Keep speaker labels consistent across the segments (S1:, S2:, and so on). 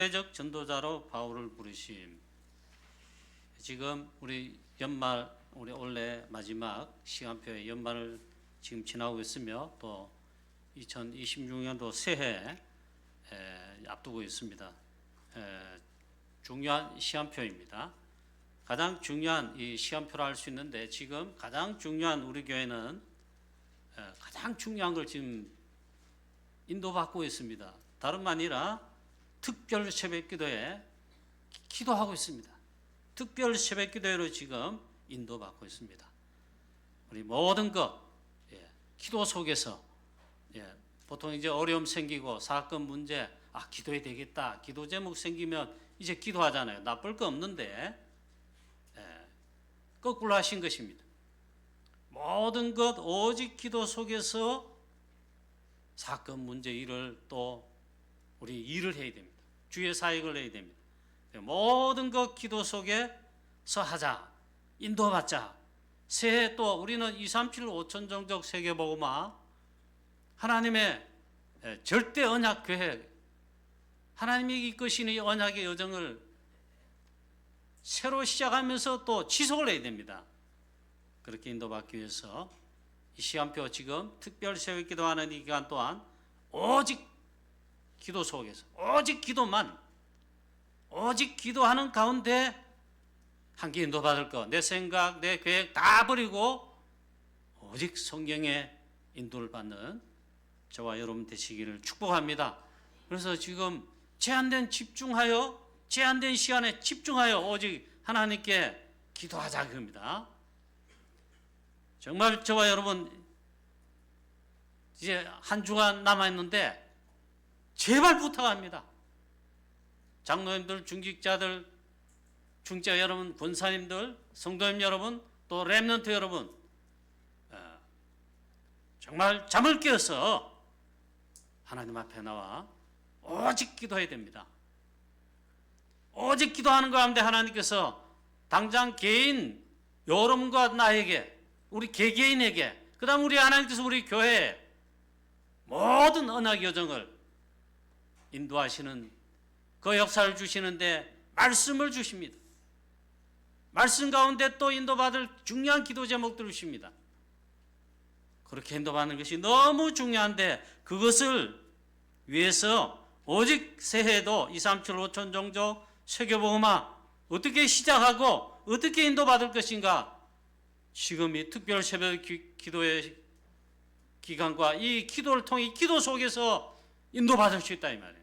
S1: 적 전도자로 바울을 부르심. 지금 우리 연말, 우리 올해 마지막 시간표의 연말을 지금 지나고 있으며 또 2026년도 새해 앞두고 있습니다. 중요한 시간표입니다. 가장 중요한 이 시간표를 알 수 있는데 지금 가장 중요한 우리 교회는 가장 중요한 걸 지금 인도받고 있습니다. 다름 아니라 특별 새벽 기도에 기도하고 있습니다. 특별 새벽 기도회로 지금 인도받고 있습니다. 우리 모든 것 기도 속에서 보통 이제 어려움 생기고 사건 문제 기도해야 되겠다. 기도 제목 생기면 이제 기도하잖아요. 나쁠 거 없는데 거꾸로 하신 것입니다. 모든 것 오직 기도 속에서 사건 문제 일을 또 우리 일을 해야 됩니다. 주의 사역을 해야 됩니다. 모든 것 기도 속에서 하자. 인도받자. 새해 또 우리는 237 5천 종족 세계복음화 하나님의 절대 언약 계획, 하나님이 이끄시는 이 언약의 여정을 새로 시작하면서 또 지속을 해야 됩니다. 그렇게 인도받기 위해서 이 시간표 지금 특별 새벽 기도하는 이 기간 동안 오직 기도 속에서 오직 기도만, 오직 기도하는 가운데 함께 인도받을 것, 내 생각, 내 계획 다 버리고 오직 성경의 인도를 받는 저와 여러분 되시기를 축복합니다. 그래서 지금 제한된 시간에 집중하여 오직 하나님께 기도하자 그럽니다. 정말 저와 여러분 이제 한 주간 남아있는데 제발 부탁합니다. 장로님들, 중직자들, 중직자 여러분, 권사님들, 성도님 여러분, 또 렘넌트 여러분, 정말 잠을 깨어서 하나님 앞에 나와 오직 기도해야 됩니다. 오직 기도하는 가운데 하나님께서 당장 개인 여러분과 나에게, 우리 개개인에게, 그 다음 우리 하나님께서 우리 교회에 모든 언약 여정을 인도하시는 그 역사를 주시는데 말씀을 주십니다. 말씀 가운데 또 인도받을 중요한 기도 제목들을 주십니다. 그렇게 인도받는 것이 너무 중요한데 그것을 위해서 오직 새해에도 237 5천 종족 세계복음화 어떻게 시작하고 어떻게 인도받을 것인가, 지금 이 특별 새벽 기도의 기간과 이 기도를 통해 기도 속에서 인도받을 수 있다 이 말이에요.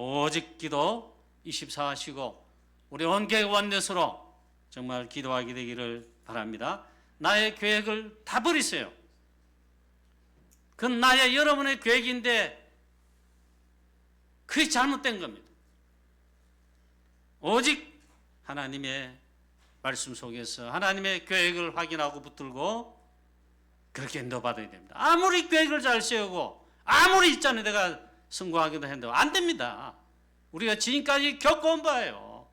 S1: 오직 기도 24 하시고 우리 원계 원넷으로 정말 기도하게 되기를 바랍니다. 나의 계획을 다 버리세요. 그건 나의 여러분의 계획인데 그게 잘못된 겁니다. 오직 하나님의 말씀 속에서 하나님의 계획을 확인하고 붙들고 그렇게 인도받아야 됩니다. 아무리 계획을 잘 세우고 아무리 있잖아요. 내가 성공하기도 했는데 안 됩니다. 우리가 지금까지 겪어온 바예요.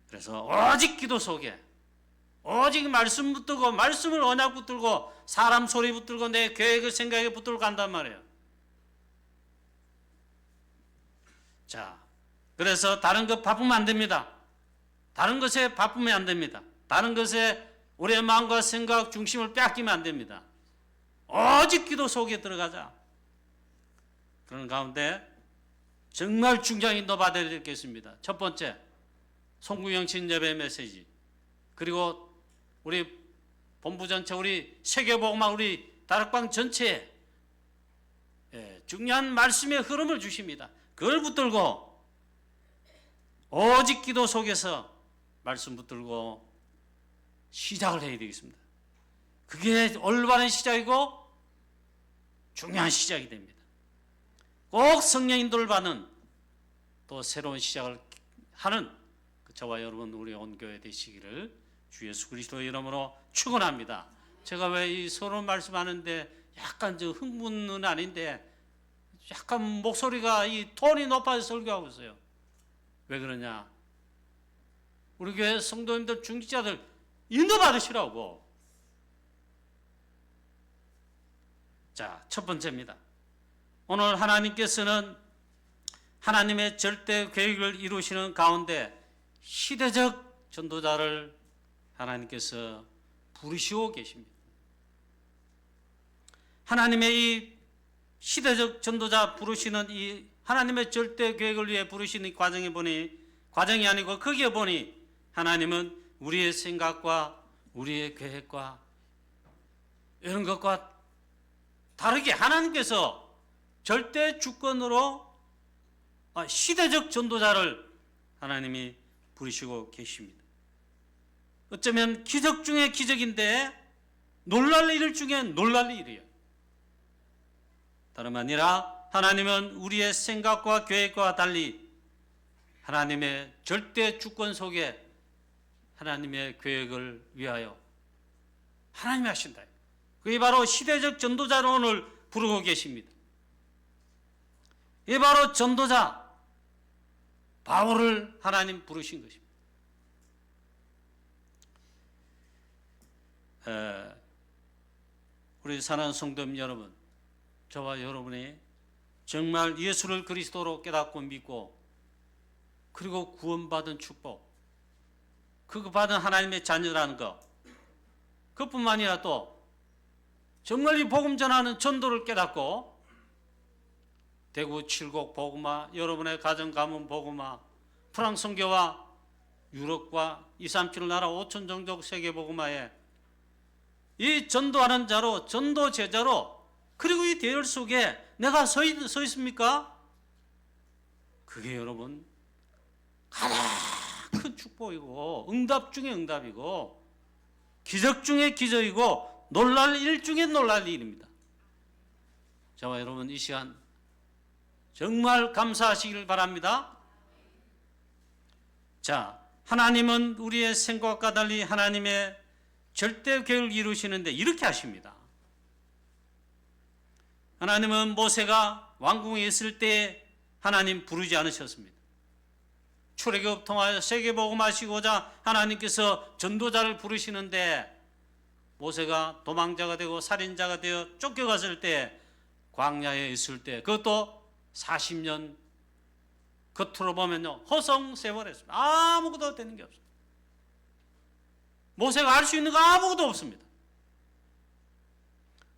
S1: 그래서 오직 기도 속에 오직 말씀 붙들고 말씀을 언약 붙들고 사람 소리 붙들고 내 계획을 생각에 붙들고 간단 말이에요. 자, 그래서 다른 것 바쁘면 안 됩니다. 다른 것에 바쁘면 안 됩니다. 다른 것에 우리의 마음과 생각 중심을 빼앗기면 안 됩니다. 오직 기도 속에 들어가자. 그런 가운데 정말 중요한 인도 받아야 되겠습니다. 첫 번째, 송구영 신예배 메시지, 그리고 우리 본부 전체, 우리 세계복음화, 우리 다락방 전체에 중요한 말씀의 흐름을 주십니다. 그걸 붙들고 오직 기도 속에서 말씀 붙들고 시작을 해야 되겠습니다. 그게 올바른 시작이고 중요한 시작이 됩니다. 꼭 성령 인도를 받는 또 새로운 시작을 하는 저와 여러분 우리 온 교회 되시기를 주 예수 그리스도의 이름으로 축원합니다. 제가 왜 이 서론 말씀하는데 약간 흥분은 아닌데 약간 목소리가 이 톤이 높아서 설교하고 있어요. 왜 그러냐? 우리 교회 성도님들, 중직자들 인도 받으시라고. 자, 첫 번째입니다. 오늘 하나님께서는 하나님의 절대 계획을 이루시는 가운데 시대적 전도자를 하나님께서 부르시고 계십니다. 하나님의 이 시대적 전도자 부르시는 이 하나님의 절대 계획을 위해 부르시는 과정이 아니고 거기에 보니 하나님은 우리의 생각과 우리의 계획과 이런 것과 다르게 하나님께서 절대 주권으로 시대적 전도자를 하나님이 부르시고 계십니다. 어쩌면 기적 중에 기적인데 놀랄 일 중에 놀랄 일이에요. 다름 아니라 하나님은 우리의 생각과 계획과 달리 하나님의 절대 주권 속에 하나님의 계획을 위하여 하나님이 하신다. 그게 바로 시대적 전도자로 오늘 부르고 계십니다. 이게 바로 전도자 바울을 하나님 부르신 것입니다. 우리 사랑하는 성도님 여러분, 저와 여러분이 정말 예수를 그리스도로 깨닫고 믿고 그리고 구원받은 축복, 그거 받은 하나님의 자녀라는 것, 그뿐만 아니라 또 정말 이 복음 전하는 전도를 깨닫고 대구 칠곡 복음화, 여러분의 가정 가문 복음화, 프랑스 선교와 유럽과 237 나라 5천 종족 세계 복음화에 이 전도하는 자로, 전도 제자로, 그리고 이 대열 속에 내가 서 있습니까? 그게 여러분 가장 큰 축복이고 응답 중에 응답이고 기적 중에 기적이고 놀랄 일 중에 놀랄 일입니다. 저와 여러분 이 시간 정말 감사하시길 바랍니다. 자, 하나님은 우리의 생각과 달리 하나님의 절대 계획을 이루시는데 이렇게 하십니다. 하나님은 모세가 왕궁에 있을 때 하나님 부르지 않으셨습니다. 출애굽 통하여 세계복음하시고자 하나님께서 전도자를 부르시는데 모세가 도망자가 되고 살인자가 되어 쫓겨갔을 때, 광야에 있을 때, 그것도 40년 겉으로 보면요 허송세월했습니다. 아무것도 되는 게 없습니다. 모세가 할 수 있는 거 아무것도 없습니다.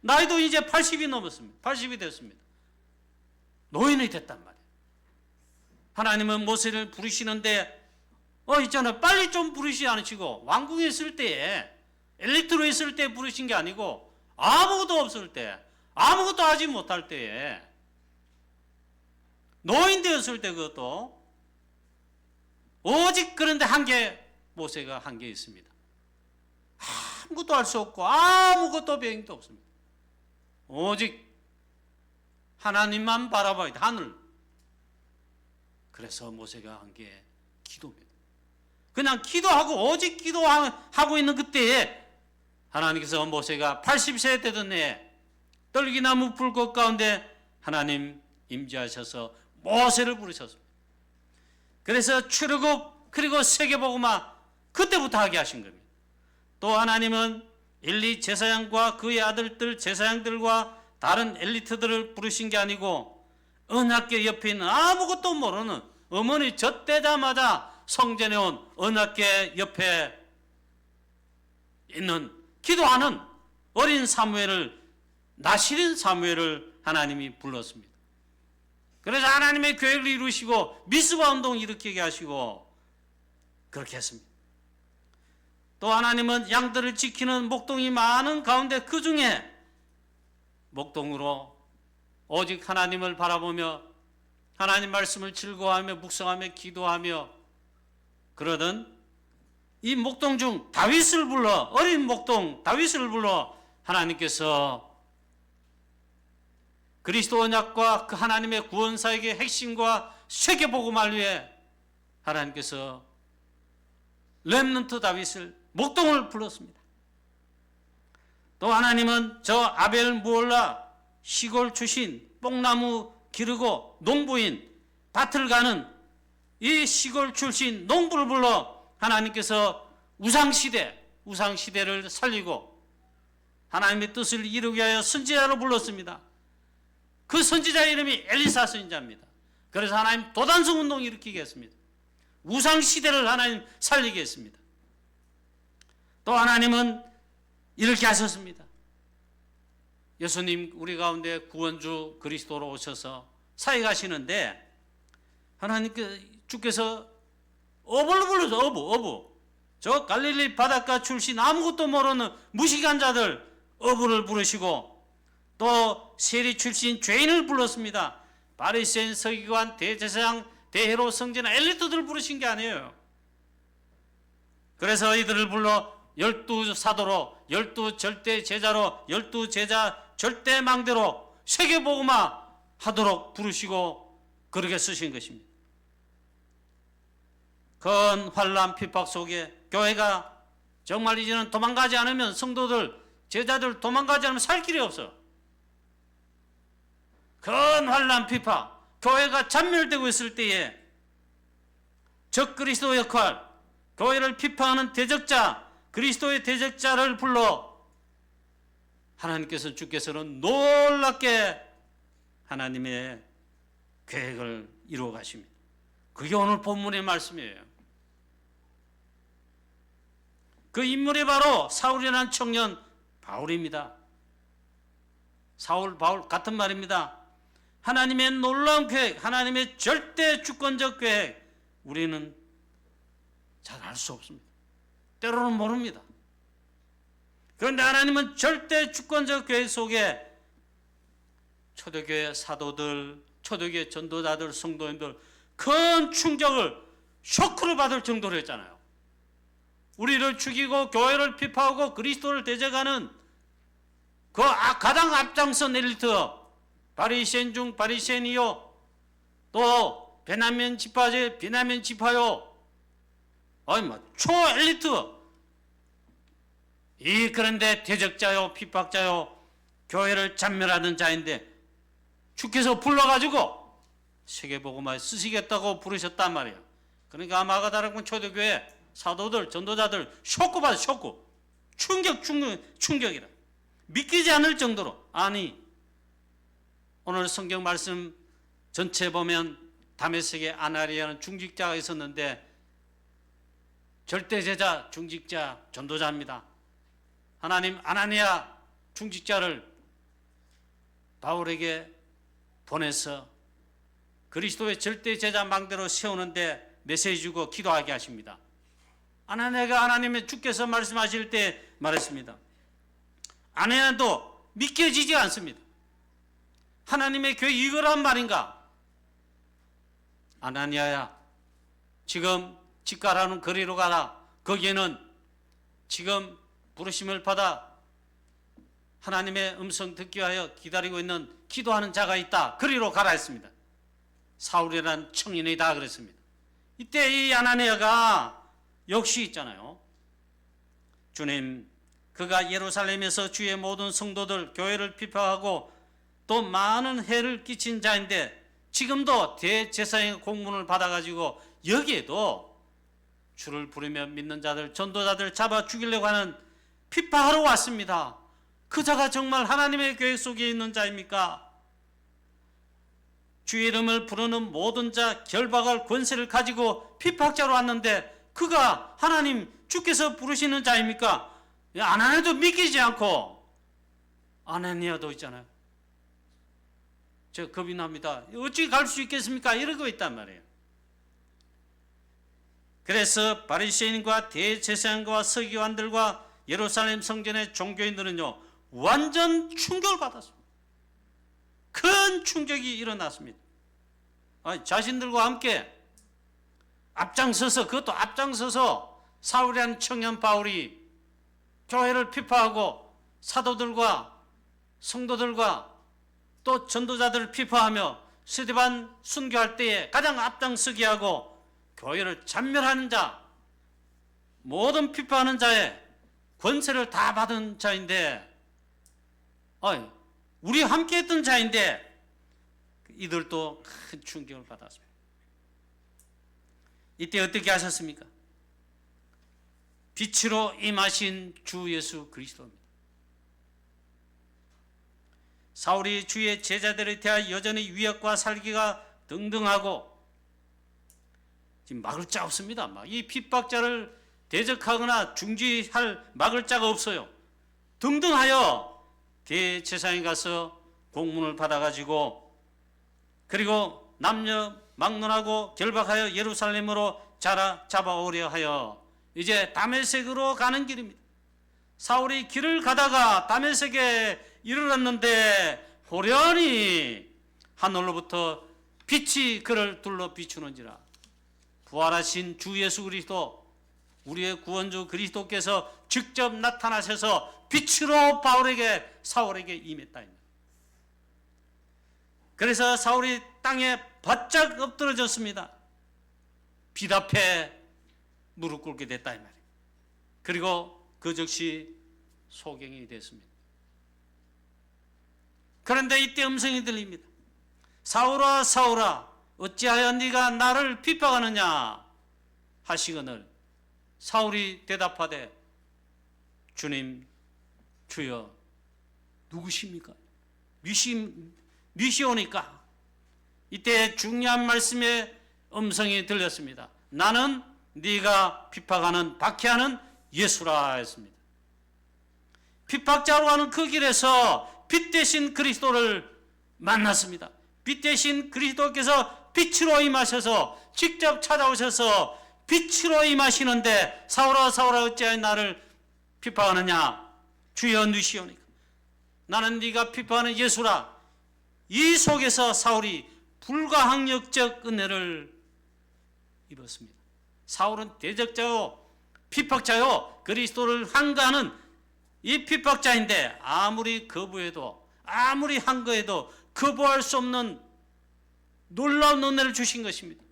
S1: 나이도 이제 80이 넘었습니다. 80이 됐습니다. 노인이 됐단 말이에요. 하나님은 모세를 부르시는데 있잖아요. 빨리 좀 부르시지 않으시고 왕궁에 있을 때에 엘리트로 있을 때 부르신 게 아니고 아무것도 없을 때, 아무것도 하지 못할 때에 노인 되었을 때, 그것도 오직 그런데 모세가 한 게 있습니다. 아무것도 할 수 없고 아무것도 비행도 없습니다. 오직 하나님만 바라봐야 돼, 하늘. 그래서 모세가 한 게 기도입니다. 그냥 기도하고 오직 기도하고 있는 그때에 하나님께서 모세가 80세 되던 해에 떨기나무 불꽃 가운데 하나님 임재하셔서 모세를 부르셨습니다. 그래서 출애굽 그리고 세계복음화 그때부터 하게 하신 겁니다. 또 하나님은 엘리 제사장과 그의 아들들 제사장들과 다른 엘리트들을 부르신 게 아니고 언약궤 옆에 있는 아무것도 모르는 어머니 젖대자마자 성전에 온 언약궤 옆에 있는 기도하는 어린 사무엘을, 나시린 사무엘을 하나님이 불렀습니다. 그래서 하나님의 계획을 이루시고 미스바 운동 일으키게 하시고 그렇게 했습니다. 또 하나님은 양들을 지키는 목동이 많은 가운데 그 중에 목동으로 오직 하나님을 바라보며 하나님 말씀을 즐거워하며 묵상하며 기도하며 그러던 이 목동 중 다윗을 불러, 어린 목동 다윗을 불러 하나님께서 그리스도 언약과 그 하나님의 구원사역의 핵심과 세계복음을 위해 하나님께서 렘넌트 다윗을 목동을 불렀습니다. 또 하나님은 저 아벨 무올라 시골 출신 뽕나무 기르고 농부인 밭을 가는 이 시골 출신 농부를 불러 하나님께서 우상시대를 살리고 하나님의 뜻을 이루게 하여 선지자로 불렀습니다. 그 선지자 이름이 엘리사 선지자입니다. 그래서 하나님 도단성 운동을 일으키겠습니다. 우상시대를 하나님 살리겠습니다. 또 하나님은 이렇게 하셨습니다. 예수님 우리 가운데 구원주 그리스도로 오셔서 사역하시는데 주께서 어부를 불러서 어부. 저 갈릴리 바닷가 출신 아무것도 모르는 무식한 자들 어부를 부르시고 또 세리 출신 죄인을 불렀습니다. 바리새인, 서기관, 대제사장, 대헤롯, 성전 엘리트들을 부르신 게 아니에요. 그래서 이들을 불러 12사도로, 12절대 제자로, 12제자 절대 망대로 세계복음화 하도록 부르시고 그렇게 쓰신 것입니다. 큰 환난 핍박 속에 교회가 정말 이제는 도망가지 않으면 성도들, 제자들 도망가지 않으면 살 길이 없어. 큰 환난 핍박, 교회가 잔멸되고 있을 때에 적그리스도 역할, 교회를 비판하는 대적자, 그리스도의 대적자를 불러 하나님께서 주께서는 놀랍게 하나님의 계획을 이루어 가십니다. 그게 오늘 본문의 말씀이에요. 그 인물이 바로 사울이라는 청년 바울입니다. 사울, 바울 같은 말입니다. 하나님의 놀라운 계획, 하나님의 절대 주권적 계획, 우리는 잘 알 수 없습니다. 때로는 모릅니다. 그런데 하나님은 절대 주권적 계획 속에 초대교회 사도들, 초대교회 전도자들, 성도인들 큰 충격을, 쇼크를 받을 정도로 했잖아요. 우리를 죽이고 교회를 비판하고 그리스도를 대적하는 그 가장 앞장선 엘리트, 바리새인 중 바리새인이요, 또 베냐민 지파제 베냐민 지파요, 초엘리트, 그런데 대적자요, 핍박자요, 교회를 잔멸하는 자인데 주께서 불러가지고 세계복음화에 쓰시겠다고 부르셨단 말이에요. 그러니까 마가다락방 초대교회 사도들, 전도자들 쇼크받아, 쇼크, 충격이라, 믿기지 않을 정도로. 아니, 오늘 성경 말씀 전체 보면 다메섹에 아나니아라는 중직자가 있었는데 절대제자, 중직자, 전도자입니다. 하나님 아나니아 중직자를 바울에게 보내서 그리스도의 절대제자 망대로 세우는데 메시지 주고 기도하게 하십니다. 아나니아가 하나님의 주께서 말씀하실 때 말했습니다. 아나니아도 믿겨지지 않습니다. 하나님의 교회 이거란 말인가? 아나니아야, 지금 집가라는 거리로 가라. 거기에는 지금 부르심을 받아 하나님의 음성 듣기 위하여 기다리고 있는 기도하는 자가 있다. 거리로 가라 했습니다. 사울이라는 청년이 다 그랬습니다. 이때 이 아나니아가 역시 있잖아요. 주님, 그가 예루살렘에서 주의 모든 성도들, 교회를 비판하고 또 많은 해를 끼친 자인데 지금도 대제사장의 공문을 받아가지고 여기에도 주를 부르며 믿는 자들, 전도자들 잡아 죽이려고 하는 비판하러 왔습니다. 그 자가 정말 하나님의 계획 속에 있는 자입니까? 주의 이름을 부르는 모든 자 결박할 권세를 가지고 비박자로 왔는데 그가 하나님 주께서 부르시는 자입니까? 아나니아도 믿기지 않고, 아나니아도 있잖아요. 저 겁이 납니다. 어찌 갈 수 있겠습니까? 이러고 있단 말이에요. 그래서 바리새인과 대제사장과 서기관들과 예루살렘 성전의 종교인들은요 완전 충격을 받았습니다. 큰 충격이 일어났습니다. 자신들과 함께 앞장서서, 그것도 앞장서서 사울이라는 청년 바울이 교회를 비판하고 사도들과 성도들과 또 전도자들을 비판하며 스데반 순교할 때에 가장 앞장서게 하고 교회를 잔멸하는 자, 모든 비판하는 자의 권세를 다 받은 자인데, 우리 함께 했던 자인데 이들도 큰 충격을 받았습니다. 이때 어떻게 하셨습니까? 빛으로 임하신 주 예수 그리스도입니다. 사울이 주의 제자들에 대하여 여전히 위협과 살기가 등등하고 지금 막을 자 없습니다. 막 이 핍박자를 대적하거나 중지할 막을 자가 없어요. 등등하여 대제사장에 가서 공문을 받아가지고 그리고 남녀 막론하고 결박하여 예루살렘으로 잡아오려 하여 이제 다메섹으로 가는 길입니다. 사울이 길을 가다가 다메섹에 이르렀는데 호련히 하늘로부터 빛이 그를 둘러 비추는지라. 부활하신 주 예수 그리스도 우리의 구원주 그리스도께서 직접 나타나셔서 빛으로 사울에게 임했다. 그래서 사울이 땅에 바짝 엎드러졌습니다. 빛 앞에 무릎 꿇게 됐다 이 말이에요. 그리고 그 즉시 소경이 됐습니다. 그런데 이때 음성이 들립니다. 사울아 사울아 어찌하여 네가 나를 핍박하느냐 하시거늘 사울이 대답하되 주님 주여 누구십니까? 미시오니까. 이때 중요한 말씀의 음성이 들렸습니다. 나는 네가 핍박하는 박해하는 예수라 했습니다. 핍박자로 가는 그 길에서 빛 대신 그리스도를 만났습니다. 빛 대신 그리스도께서 빛으로 임하셔서 직접 찾아오셔서 빛으로 임하시는데 사울아 사울아 어찌하여 나를 핍박하느냐 주여 누시오니까. 나는 네가 핍박하는 예수라. 이 속에서 사울이 불가항력적 은혜를 입었습니다. 사울은 대적자요 핍박자요 그리스도를 항거하는 이 핍박자인데 아무리 거부해도 아무리 항거해도 거부할 수 없는 놀라운 은혜를 주신 것입니다.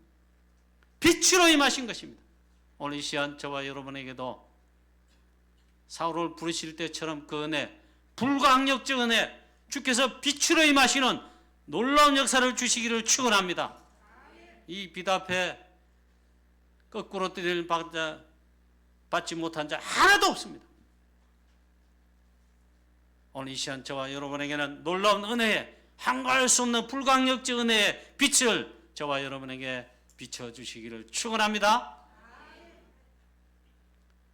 S1: 빛으로 임하신 것입니다. 오늘 이 시간 저와 여러분에게도 사울을 부르실 때처럼 그 은혜, 불가항력적 은혜, 주께서 빛으로 임하시는 놀라운 역사를 주시기를 축원합니다. 이 빛 앞에 거꾸로 뜨릴 받지 못한 자 하나도 없습니다. 오늘 이 시간 저와 여러분에게는 놀라운 은혜에 한가할 수 없는 불가항력적 은혜의 빛을 저와 여러분에게 비춰주시기를 축원합니다.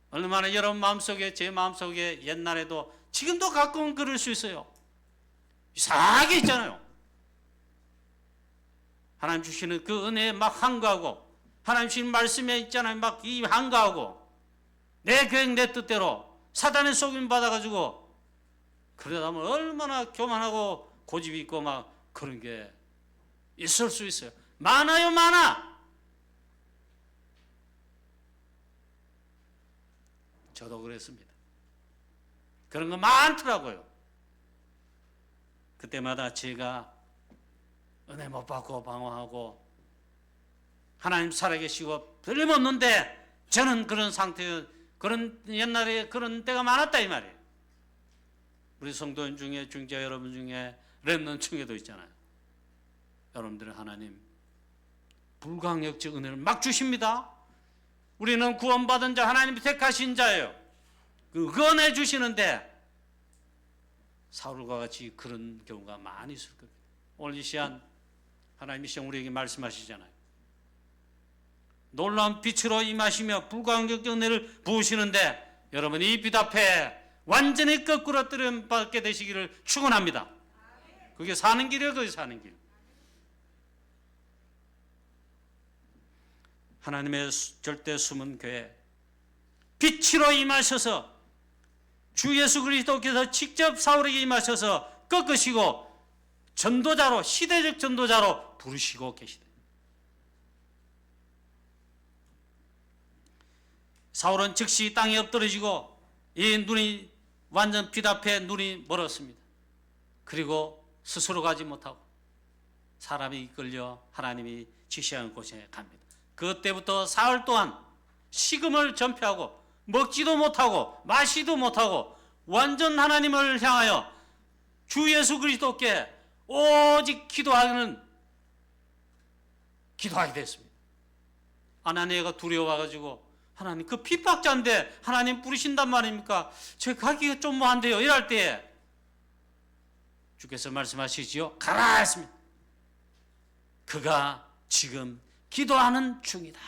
S1: 얼마나 여러분 마음속에 제 마음속에 옛날에도 지금도 가끔은 그럴 수 있어요. 이상하게 있잖아요. 하나님 주시는 그 은혜에 막 한가하고 하나님 주시는 말씀에 있잖아요. 막 이 한가하고 내 계획 내 뜻대로 사단의 속임 받아가지고 그러다 보면 얼마나 교만하고 고집이 있고 막 그런 게 있을 수 있어요. 많아요 많아. 저도 그랬습니다. 그런 거 많더라고요. 그때마다 제가 은혜 못 받고 방황하고 하나님 살아계시고 틀림없는데 저는 그런 상태, 그런 옛날에 그런 때가 많았다 이 말이에요. 우리 성도인 중에 중자 여러분 중에 렘넌트 중에도 있잖아요. 여러분들은 하나님 불가항력적 은혜를 막 주십니다. 우리는 구원받은 자 하나님이 택하신 자예요. 그 은혜 주시는데 사울과 같이 그런 경우가 많이 있을 겁니다. 오늘 이 시간 하나님 이 시간 우리에게 말씀하시잖아요. 놀라운 빛으로 임하시며 불가항력적 은혜를 부으시는데 여러분 이 빛 앞에 완전히 거꾸로 들여받게 되시기를 축원합니다. 그게 사는 길이에요. 그게 사는 길. 하나님의 절대 숨은 교회 빛으로 임하셔서 주 예수 그리스도께서 직접 사울에게 임하셔서 꺾으시고 전도자로 시대적 전도자로 부르시고 계시다. 사울은 즉시 땅에 엎드러지고 이 눈이 완전 빛 앞에 눈이 멀었습니다. 그리고 스스로 가지 못하고 사람이 이끌려 하나님이 지시하는 곳에 갑니다. 그때부터 사흘 동안 식음을 전폐하고 먹지도 못하고 마시도 못하고 완전 하나님을 향하여 주 예수 그리스도께 오직 기도하게 됐습니다. 아나니아가 두려워가지고 하나님 그 핍박자인데 하나님 부르신단 말입니까? 제가 가기가 좀 뭐 안 돼요. 이럴 때에 주께서 말씀하시지요. 가라 했습니다. 그가 지금 기도하는 중이다.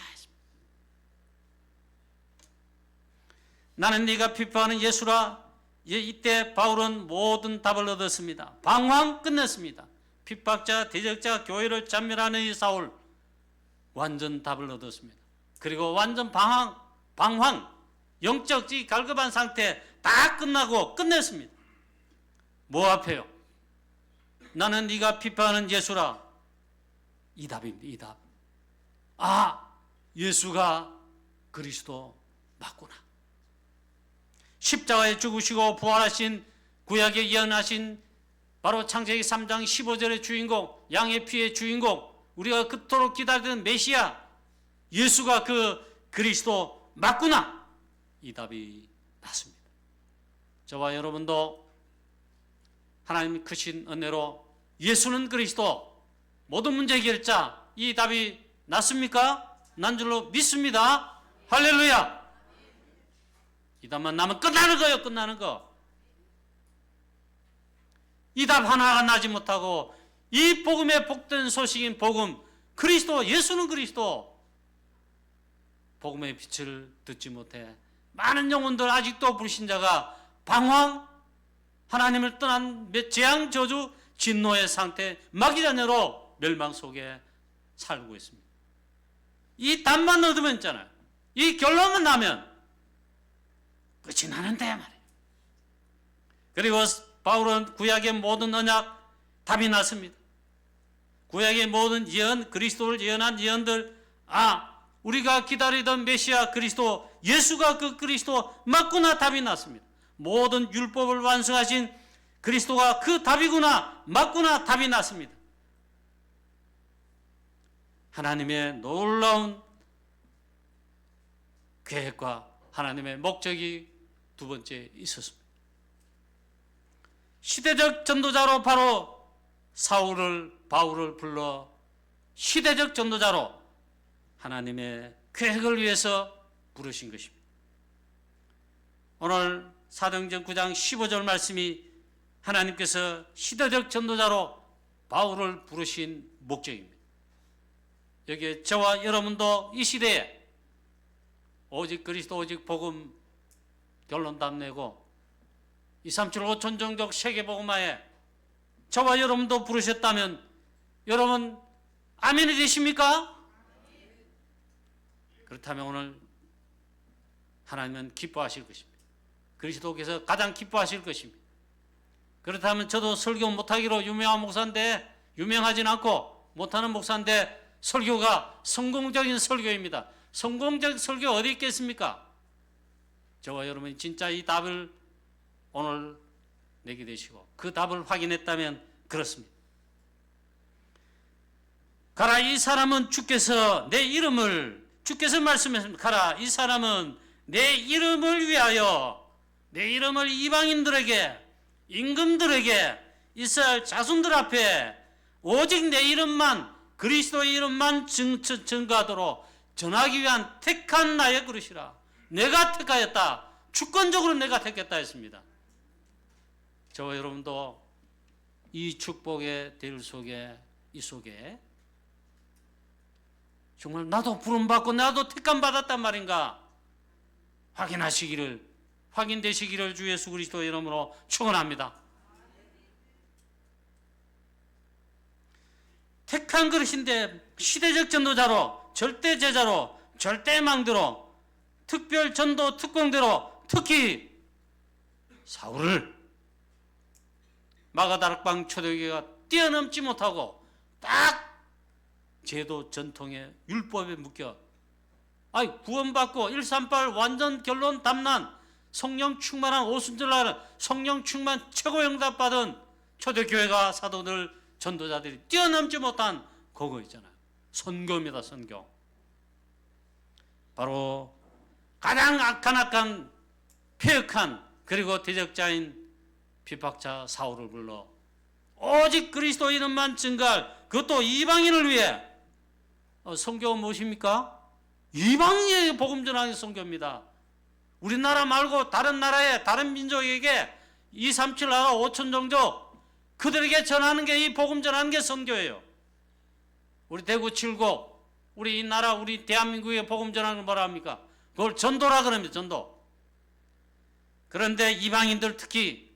S1: 나는 네가 비판하는 예수라. 이때 바울은 모든 답을 얻었습니다. 방황 끝냈습니다. 핍박자, 대적자, 교회를 잔멸하는 이 사울 완전 답을 얻었습니다. 그리고 완전 방황, 영적이 갈급한 상태 다 끝나고 끝냈습니다. 뭐 앞에요? 나는 네가 비판하는 예수라. 이 답입니다. 이 답. 아, 예수가 그리스도 맞구나. 십자가에 죽으시고 부활하신 구약에 예언하신 바로 창세기 3장 15절의 주인공, 양의 피의 주인공, 우리가 그토록 기다리던 메시아 예수가 그 그리스도 맞구나. 이 답이 났습니다. 저와 여러분도 하나님의 크신 은혜로 예수는 그리스도 모든 문제 해결자, 이 답이 났습니까? 난 줄로 믿습니다. 할렐루야. 이 답만 나면 끝나는 거예요. 끝나는 거. 이 답 하나가 나지 못하고 이 복음의 복된 소식인 복음, 그리스도, 예수는 그리스도, 복음의 빛을 듣지 못해 많은 영혼들, 아직도 불신자가 방황, 하나님을 떠난 재앙, 저주, 진노의 상태, 마귀자녀로 멸망 속에 살고 있습니다. 이 답만 얻으면 있잖아요. 이 결론만 나면 끝이 나는데 말이에요. 그리고 바울은 구약의 모든 언약 답이 났습니다. 구약의 모든 예언, 그리스도를 예언한 예언들, 우리가 기다리던 메시아 그리스도, 예수가 그 그리스도 맞구나 답이 났습니다. 모든 율법을 완성하신 그리스도가 그 답이구나, 맞구나 답이 났습니다. 하나님의 놀라운 계획과 하나님의 목적이 두 번째 있었습니다. 시대적 전도자로 바로 바울을 불러 시대적 전도자로 하나님의 계획을 위해서 부르신 것입니다. 오늘 사도행전 9장 15절 말씀이 하나님께서 시대적 전도자로 바울을 부르신 목적입니다. 여기에 저와 여러분도 이 시대에 오직 그리스도, 오직 복음 결론 답내고 237 5천 종족 세계복음화에 저와 여러분도 부르셨다면 여러분 아멘이 되십니까? 그렇다면 오늘 하나님은 기뻐하실 것입니다. 그리스도께서 가장 기뻐하실 것입니다. 그렇다면 저도 설교 못하기로 유명한 목사인데, 유명하진 않고 못하는 목사인데 설교가 성공적인 설교입니다. 성공적 설교 어디 있겠습니까? 저와 여러분이 진짜 이 답을 오늘 내게 되시고 그 답을 확인했다면 그렇습니다. 가라, 이 사람은 주께서 말씀하십니다. 가라, 이 사람은 내 이름을 위하여, 내 이름을 이방인들에게, 임금들에게, 이스라엘 자손들 앞에 오직 내 이름만, 그리스도의 이름만 증거하도록 전하기 위한 택한 나의 그릇이라. 내가 택하였다. 주권적으로 내가 택했다 했습니다. 저와 여러분도 이 축복의 들 속에, 이 속에 정말 나도 부름받고 나도 택감 받았단 말인가 확인되시기를 주 예수 그리스도의 이름으로 축원합니다. 택한 그릇인데 시대적 전도자로, 절대 제자로, 절대 망대로, 특별 전도 특공대로, 특히 사울을 마가다락방 초대교회가 뛰어넘지 못하고 딱 제도 전통의 율법에 묶여 구원받고 138 완전 결론 담난 성령 충만한 오순절날은 성령 충만 최고 영답받은 초대교회가 사도들 전도자들이 뛰어넘지 못한 그거 있잖아요. 선교입니다. 선교. 바로 가장 악한 폐역한 그리고 대적자인 핍박자 사울을 불러 오직 그리스도 이름만 증거할, 그것도 이방인을 위해. 선교가 무엇입니까? 이방인에게 복음 전하는 선교입니다. 우리나라 말고 다른 나라에, 다른 민족에게 237 나라 5천 종족 그들에게 전하는 게, 이 복음 전하는 게 선교예요. 우리 대구 칠곡, 우리 이 나라, 우리 대한민국에 복음 전하는 걸 뭐라 합니까? 그걸 전도라 그럽니다. 전도. 그런데 이방인들, 특히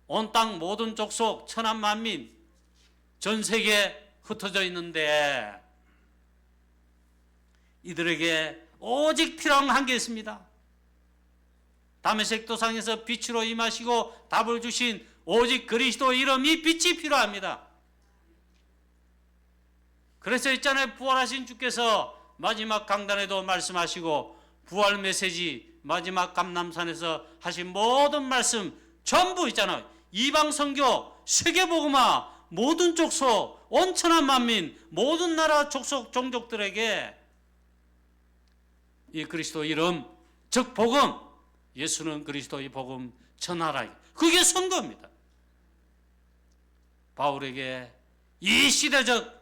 S1: 온 땅 모든 족속 천한 만민 전 세계에 흩어져 있는데 이들에게 오직 필요한 한 게 있습니다. 다메섹 도상에서 빛으로 임하시고 답을 주신 오직 그리스도 이름, 이 빛이 필요합니다. 그래서 있잖아요, 부활하신 주께서 마지막 강단에도 말씀하시고 부활 메시지 마지막 감람산에서 하신 모든 말씀 전부 있잖아요. 이방 선교, 세계 복음화, 모든 족속, 온 천한 만민, 모든 나라 족속 종족들에게 이 그리스도 이름, 즉 복음, 예수는 그리스도의 복음 전하라. 그게 선거입니다. 바울에게 이 시대적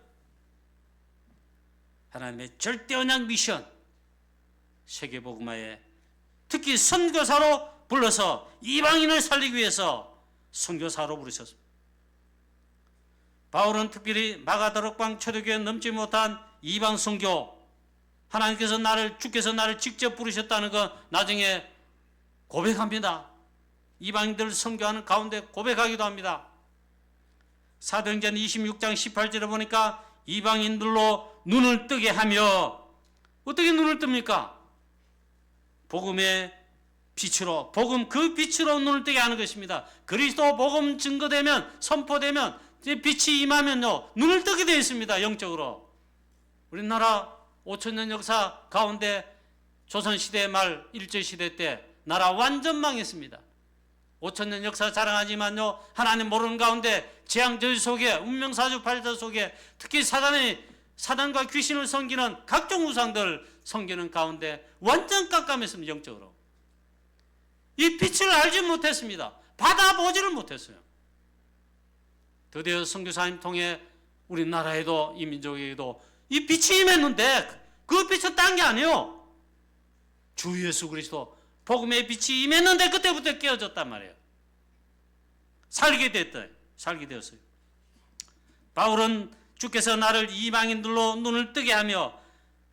S1: 하나님의 절대 언약 미션, 세계 복음화에 특히 선교사로 불러서 이방인을 살리기 위해서 선교사로 부르셨습니다. 바울은 특별히 마가다락방 초대교회 넘지 못한 이방 선교, 하나님께서 주께서 나를 직접 부르셨다는 거 나중에 고백합니다. 이방인들 선교하는 가운데 고백하기도 합니다. 사도행전 26장 18절에 보니까 이방인들로 눈을 뜨게 하며, 어떻게 눈을 뜹니까? 복음의 빛으로, 복음 그 빛으로 눈을 뜨게 하는 것입니다. 그리스도 복음 증거되면, 선포되면, 빛이 임하면요 눈을 뜨게 되어 있습니다. 영적으로. 우리나라 5천년 역사 가운데 조선시대 말 일제시대 때 나라 완전 망했습니다. 5천년 역사 자랑하지만요 하나님 모르는 가운데 재앙저주 속에, 운명사주팔자 속에, 특히 사단과 귀신을 섬기는 각종 우상들 섬기는 가운데 완전 깜깜했습니다. 영적으로. 이 빛을 알지 못했습니다. 받아보지를 못했어요. 드디어 선교사님 통해 우리나라에도, 이 민족에게도 이 빛이 임했는데 그 빛은 딴 게 아니에요. 주 예수 그리스도 복음의 빛이 임했는데 그때부터 깨어졌단 말이에요. 살게 되었어요. 바울은 주께서 나를 이방인들로 눈을 뜨게 하며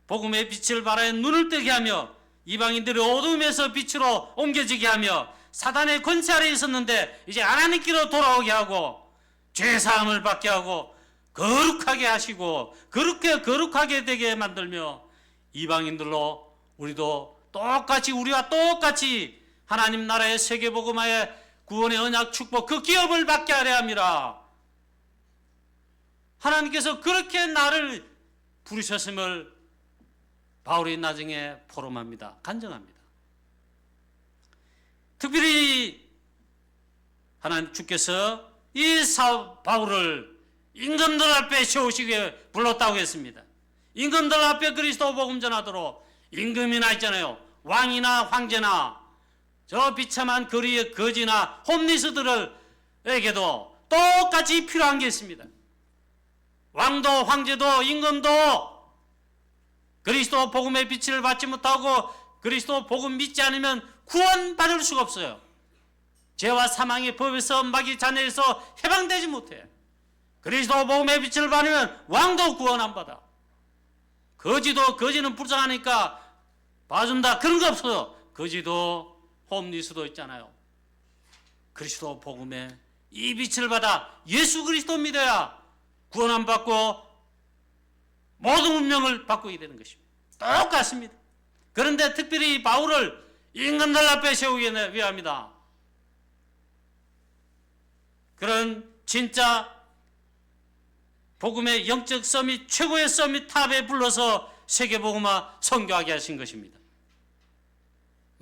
S1: 복음의 빛을 발하여 눈을 뜨게 하며 이방인들의 어둠에서 빛으로 옮겨지게 하며 사단의 권세 아래 있었는데 이제 하나님께로 돌아오게 하고 죄사함을 받게 하고 거룩하게 하시고 그렇게 거룩하게 되게 만들며 이방인들로 우리와 똑같이 하나님 나라의 세계복음화의 구원의 언약 축복 그 기업을 받게 하려 함이라. 하나님께서 그렇게 나를 부르셨음을 바울이 나중에 포럼합니다. 간증합니다. 특별히 하나님 주께서 이 바울을 임금들 앞에 세우시기 위해 불렀다고 했습니다. 임금들 앞에 그리스도 복음 전하도록. 임금이나 있잖아요. 왕이나 황제나 저 비참한 거리의 거지나 홈리스들에게도 똑같이 필요한 게 있습니다. 왕도 황제도 임금도 그리스도 복음의 빛을 받지 못하고 그리스도 복음 믿지 않으면 구원받을 수가 없어요. 죄와 사망의 법에서 마귀 잔해에서 해방되지 못해. 그리스도 복음의 빛을 받으면 왕도 구원 안 받아. 거지는 불쌍하니까 봐준다 그런 거 없어요. 거지도 홈리스도 있잖아요. 그리스도 복음의 이 빛을 받아 예수 그리스도 믿어야 구원 안 받고 모든 운명을 바꾸게 되는 것입니다. 똑같습니다. 그런데 특별히 바울을 임금들 앞에 세우기 위함이다. 그런 진짜 복음의 영적 서밋, 최고의 서밋 탑에 불러서 세계복음화 선교하게 하신 것입니다.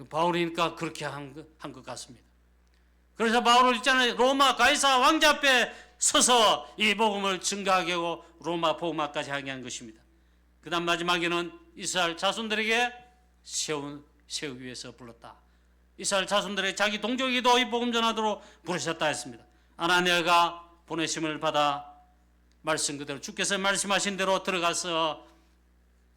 S1: 바울이니까 그렇게 한 것 같습니다. 그래서 바울을 있잖아요. 로마 가이사 왕자 앞에 서서 이 복음을 증거하게 하고 로마 복음화까지 하게 한 것입니다. 그 다음 마지막에는 이스라엘 자손들에게 세우기 위해서 불렀다. 이스라엘 자손들의 자기 동족에게도 이 복음 전하도록 부르셨다 했습니다. 아나니아가 보내심을 받아 말씀 그대로 주께서 말씀하신 대로 들어가서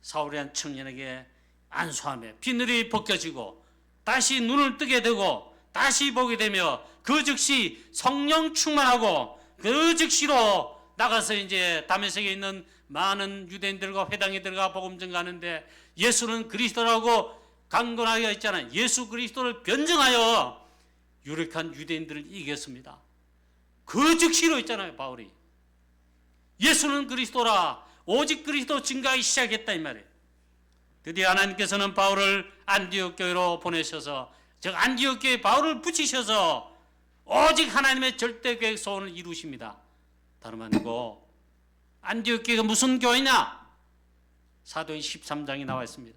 S1: 사울이란 청년에게 안수하며 비늘이 벗겨지고 다시 눈을 뜨게 되고 다시 보게 되며 그 즉시 성령 충만하고 그 즉시로 나가서 이제 다메섹에 있는 많은 유대인들과 회당에 들어가 복음 전가하는데 예수는 그리스도라고 강건하게 했잖아요. 예수 그리스도를 변증하여 유력한 유대인들을 이겼습니다. 그 즉시로 했잖아요, 바울이. 예수는 그리스도라, 오직 그리스도 증가하기 시작했다 이 말이에요. 드디어 하나님께서는 바울을 안디옥 교회로 보내셔서, 즉 안디옥 교회에 바울을 붙이셔서 오직 하나님의 절대 계획 소원을 이루십니다. 다름 아니고 안디옥 교회가 무슨 교회냐? 사도행 13장이 나와 있습니다.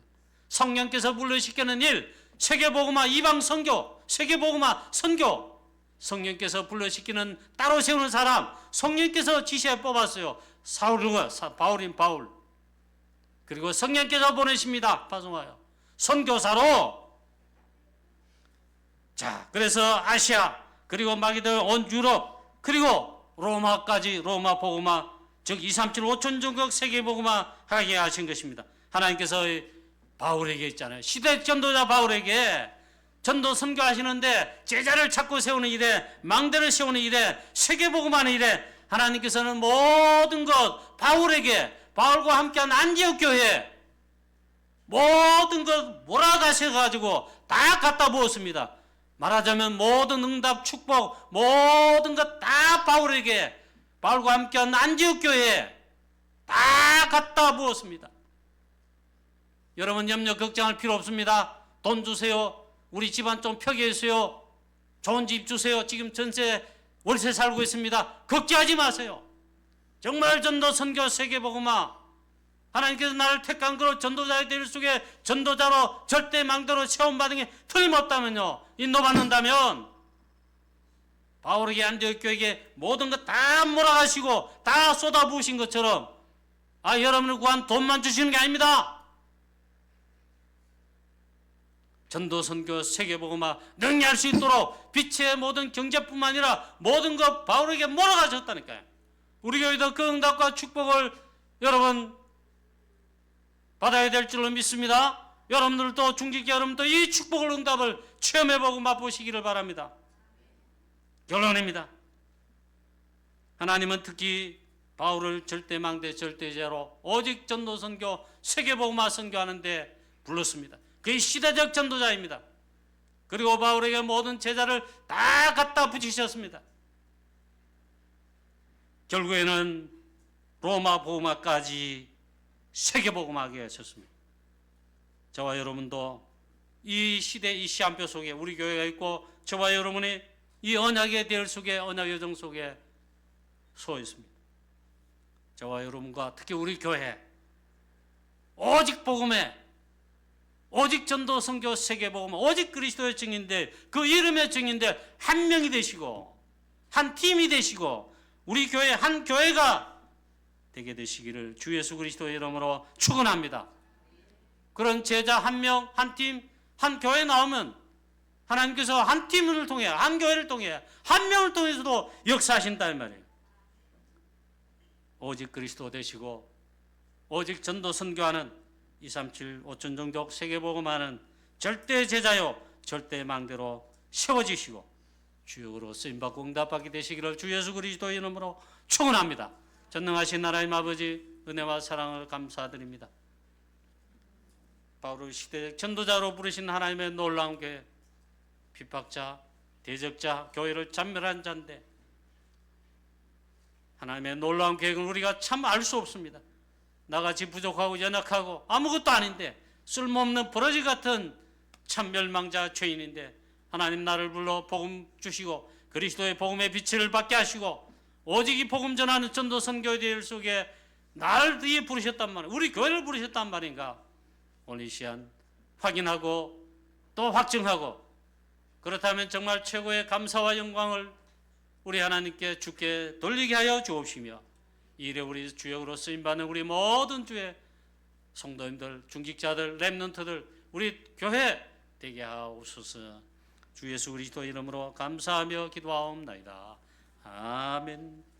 S1: 성령께서 불러시키는 일, 세계복음화 이방 선교, 세계복음화 선교. 성령께서 불러시키는 따로 세우는 사람, 성령께서 지시해 뽑았어요. 사울은 바울인 바울. 그리고 성령께서 보내십니다. 파송하여 선교사로. 자, 그래서 아시아, 그리고 마기들 온 유럽, 그리고 로마까지, 로마 복음화, 즉 237 5천 전국 세계 복음화 하게 하신 것입니다. 하나님께서 바울에게 있잖아요. 시대 전도자 바울에게 전도 선교하시는데 제자를 찾고 세우는 일에, 망대를 세우는 일에, 세계 복음하는 일에 하나님께서는 모든 것 바울에게, 바울과 함께한 안디옥 교회 모든 것 몰아가셔가지고 다 갖다 부었습니다. 말하자면 모든 응답, 축복, 모든 것 다 바울에게, 바울과 함께한 안디옥 교회에 다 갖다 부었습니다. 여러분 염려 걱정할 필요 없습니다. 돈 주세요. 우리 집안 좀 펴게 해주세요. 좋은 집 주세요. 지금 전세 월세 살고 있습니다. 걱정하지 마세요. 정말 전도 선교 세계복음화, 하나님께서 나를 택한 그로 전도자의 될 속에 전도자로 절대 망대로 체험받은 게 틀림없다면요, 인도받는다면 바울에게 안디옥 교회에게 모든 것 다 몰아가시고 다 쏟아부으신 것처럼 여러분을 구한 돈만 주시는 게 아닙니다. 전도 선교 세계복음화 능리할 수 있도록 빛의 모든 경제뿐만 아니라 모든 것 바울에게 몰아가셨다니까요. 우리 교회도 그 응답과 축복을 여러분 받아야 될 줄로 믿습니다. 여러분들도 중직자 여러분도 이 축복을, 응답을 체험해보고 맛보시기를 바랍니다. 결론입니다. 하나님은 특히 바울을 절대망대 절대제로 오직 전도 선교 세계복음화 선교하는데 불렀습니다. 그의 시대적 전도자입니다. 그리고 바울에게 모든 제자를 다 갖다 붙이셨습니다. 결국에는 로마 복음화까지 세계복음화하게 하셨습니다. 저와 여러분도 이 시대, 이 시한표 속에 우리 교회가 있고 저와 여러분이 이 언약의 대열 속에, 언약 여정 속에 서 있습니다. 저와 여러분과 특히 우리 교회 오직 복음에, 오직 전도 선교 세계복음, 오직 그리스도의 증인들, 그 이름의 증인들 한 명이 되시고 한 팀이 되시고 우리 교회 한 교회가 되게 되시기를 주 예수 그리스도의 이름으로 축원합니다. 그런 제자 한 명, 한 팀, 한 교회 나오면 하나님께서 한 팀을 통해, 한 교회를 통해, 한 명을 통해서도 역사하신다는 말이에요. 오직 그리스도 되시고 오직 전도 선교하는 237 5천 종족 세계복음하는 절대 제자요 절대 망대로 세워지시고 주역으로 쓰임받고 응답받게 되시기를 주 예수 그리스도의 이름으로 축원합니다. 전능하신 하나님 아버지, 은혜와 사랑을 감사드립니다. 바울을 시대적 전도자로 부르신 하나님의 놀라운 교회, 핍박자, 대적자, 교회를 잔멸한 자인데 하나님의 놀라운 계획은 우리가 참 알 수 없습니다. 나같이 부족하고 연약하고 아무것도 아닌데 쓸모없는 버러지 같은 참 멸망자 죄인인데 하나님 나를 불러 복음 주시고 그리스도의 복음의 빛을 받게 하시고 오직 이 복음 전하는 전도 선교의 대열 속에 나를 위해 부르셨단 말이에요. 우리 교회를 부르셨단 말인가? 오늘 이 시간 확인하고 또 확증하고, 그렇다면 정말 최고의 감사와 영광을 우리 하나님께 주께 돌리게 하여 주옵시며 이 일에 우리 주역으로 쓰임받는 우리 모든 주의 성도님들, 중직자들, 렘넌트들, 우리 교회 되게 하옵소서. 주 예수 그리스도 이름으로 감사하며 기도하옵나이다. 아멘.